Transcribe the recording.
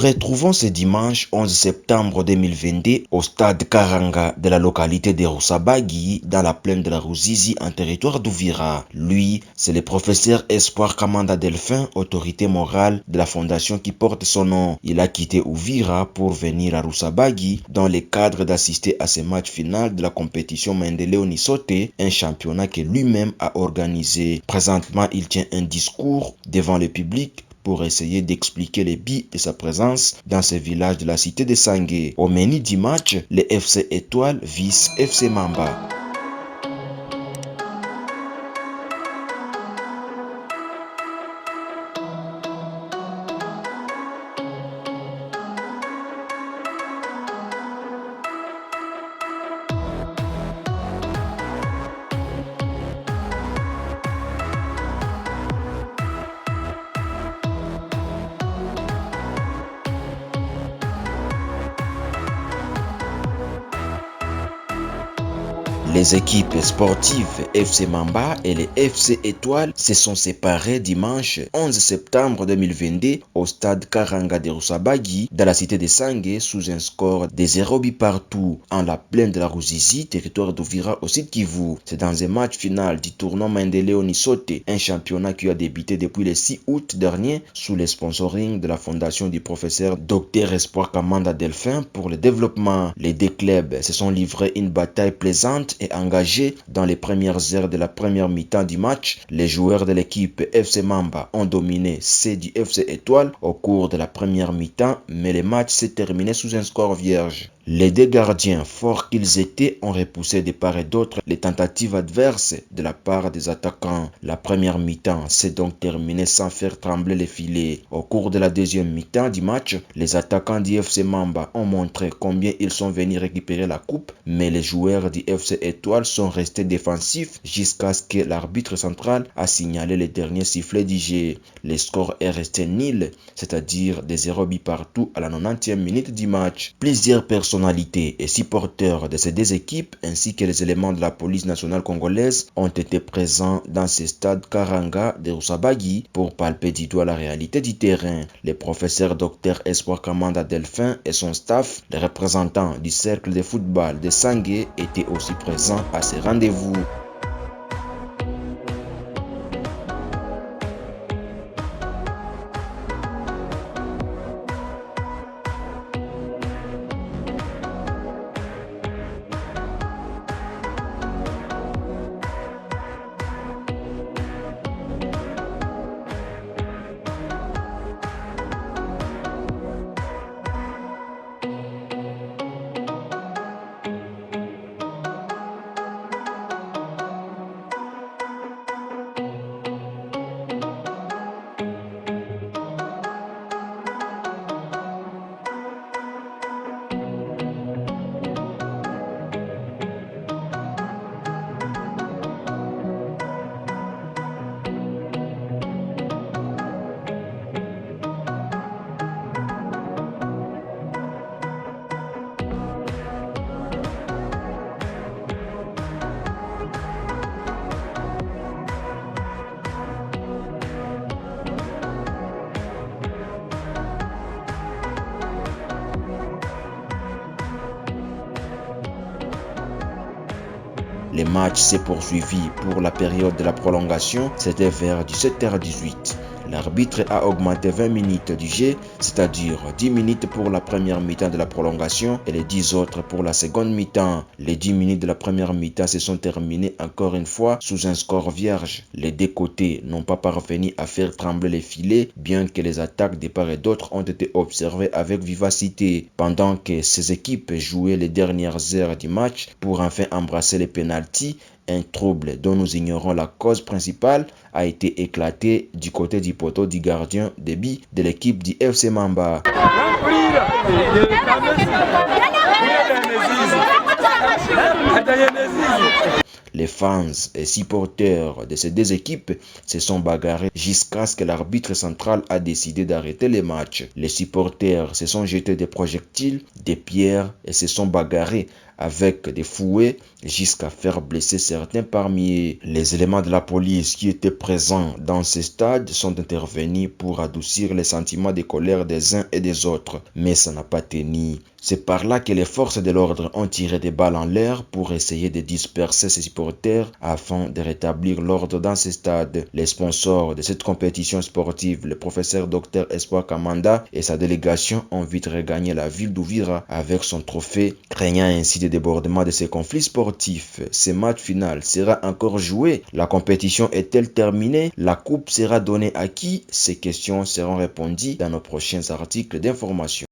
retrouvons ce dimanche 11 septembre 2022 au stade Karanga de la localité de Rusabagi dans la plaine de la Ruzizi en territoire d'Uvira. Lui, c'est le professeur Espoir Kamanda Delphin, autorité morale de la fondation qui porte son nom. Il a quitté Uvira pour venir à Rusabagi dans le cadre d'assister à ce match final de la compétition Mendeleo Nisote, un championnat que lui-même a organisé. Présentement, il tient un discours devant le public pour essayer d'expliquer les buts de sa présence dans ce village de la cité de Sangué. Au menu du match, le FC Étoile vs FC Mamba. Les équipes sportives FC Mamba et les FC Étoile se sont séparées dimanche 11 septembre 2022 au stade Karanga de Rusabagi dans la cité de Sangué sous un score de 0 buts partout en la plaine de la Ruzizi, territoire d'Uvira au Sud Kivu. C'est dans un match final du tournoi Mendeleo Nisote, un championnat qui a débuté depuis le 6 août dernier sous le sponsoring de la fondation du professeur Dr Espoir Kamanda Delphin pour le développement. Les deux clubs se sont livrés une bataille plaisante et engagés dans les premières heures de la première mi-temps du match. Les joueurs de l'équipe FC Mamba ont dominé ceux du FC Étoile au cours de la première mi-temps, mais le match s'est terminé sous un score vierge. Les deux gardiens, forts qu'ils étaient, ont repoussé de part et d'autre les tentatives adverses de la part des attaquants. La première mi-temps s'est donc terminée sans faire trembler les filets. Au cours de la deuxième mi-temps du match, les attaquants du FC Mamba ont montré combien ils sont venus récupérer la coupe, mais les joueurs du FC Étoile sont restés défensifs jusqu'à ce que l'arbitre central a signalé le dernier sifflet du jeu. Le score est resté nul, c'est-à-dire des 0 buts partout à la 90e minute du match. Plusieurs personnalités et supporters de ces deux équipes ainsi que les éléments de la police nationale congolaise ont été présents dans ce stade Karanga de Rusabagi pour palper du doigt la réalité du terrain. Le professeur Dr Espoir Kamanda Delphin et son staff, les représentants du cercle de football de Sangué, étaient aussi présents à ces rendez-vous. Le match s'est poursuivi pour la période de la prolongation, c'était vers 17h18. L'arbitre a augmenté 20 minutes du jeu, c'est-à-dire 10 minutes pour la première mi-temps de la prolongation et les 10 autres pour la seconde mi-temps. Les 10 minutes de la première mi-temps se sont terminées encore une fois sous un score vierge. Les deux côtés n'ont pas parvenu à faire trembler les filets, bien que les attaques de part et d'autre ont été observées avec vivacité. Pendant que ces équipes jouaient les dernières heures du match pour enfin embrasser les pénaltys, un trouble dont nous ignorons la cause principale a été éclaté du côté du poteau du gardien de but de l'équipe du FC Mamba. Le Les fans et supporters de ces deux équipes se sont bagarrés jusqu'à ce que l'arbitre central a décidé d'arrêter les matchs. Les supporters se sont jetés des projectiles, des pierres et se sont bagarrés avec des fouets jusqu'à faire blesser certains parmi eux. Les éléments de la police qui étaient présents dans ce stade sont intervenus pour adoucir les sentiments de colère des uns et des autres, mais ça n'a pas tenu. C'est par là que les forces de l'ordre ont tiré des balles en l'air pour essayer de disperser ces supporters afin de rétablir l'ordre dans ce stade. Les sponsors de cette compétition sportive, le professeur Dr Espoir Kamanda et sa délégation ont vite regagné la ville d'Uvira avec son trophée, craignant ainsi des débordements de ces conflits sportifs. Ce match final sera encore joué. La compétition est-elle terminée? La coupe sera donnée à qui? Ces questions seront répondues dans nos prochains articles d'information.